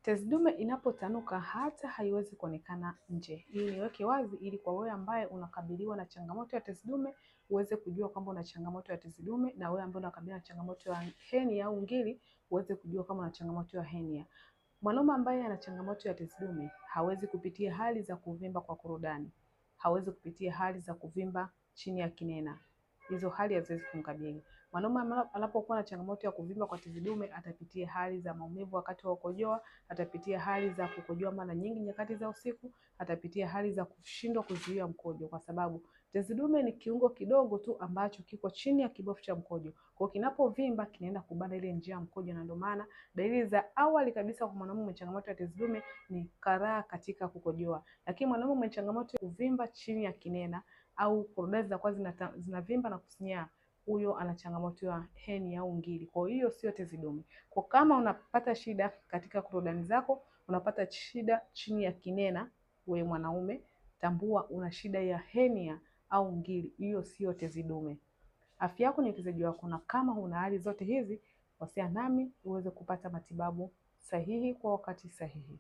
Tezi dume inapotanuka hata haiwezi kuonekana nje. Hii niweke wazi ili kwa wewe ambaye unakabiliwa na changamoto ya tezi dume uweze kujua kwamba una changamoto ya tezi dume, na wewe ambaye unakabiliwa na changamoto ya henia au ngiri uweze kujua kama una changamoto ya henia. Mwanaume ambaye ana changamoto ya tezi dume hawezi kupitia hali za kuvimba kwa korodani, hawezi kupitia hali za kuvimba chini ya kinena. Hizo hali haziwezi kumkabili. Mwanaume anapokuwa na changamoto ya kuvimba kwa tezi dume atapitia hali za maumivu wakati wa kukojoa, atapitia hali za kukojoa mara nyingi nyakati za usiku, atapitia hali za kushindwa kuzuia mkojo, kwa sababu tezi dume ni kiungo kidogo tu ambacho kiko chini ya kibofu cha mkojo. Kwa kinapovimba kinaenda kubana ile njia ya mkojo, na ndio maana dalili za awali kabisa kwa mwanamume mwenye changamoto ya tezi dume ni karaha katika kukojoa. Lakini mwanamume mwenye changamoto ya kuvimba chini ya kinena au korodani zinakuwa zinavimba na kusinyaa, huyo ana changamoto ya henia au ngiri. Kwa hiyo sio tezi dume. Kwa kama unapata shida katika korodani zako, unapata shida chini ya kinena, wewe mwanaume, tambua una shida ya henia au ngiri. Hiyo sio tezi dume. Afya yako ni uwekezaji wako, na kama una hali zote hizi, wasiliana nami uweze kupata matibabu sahihi kwa wakati sahihi.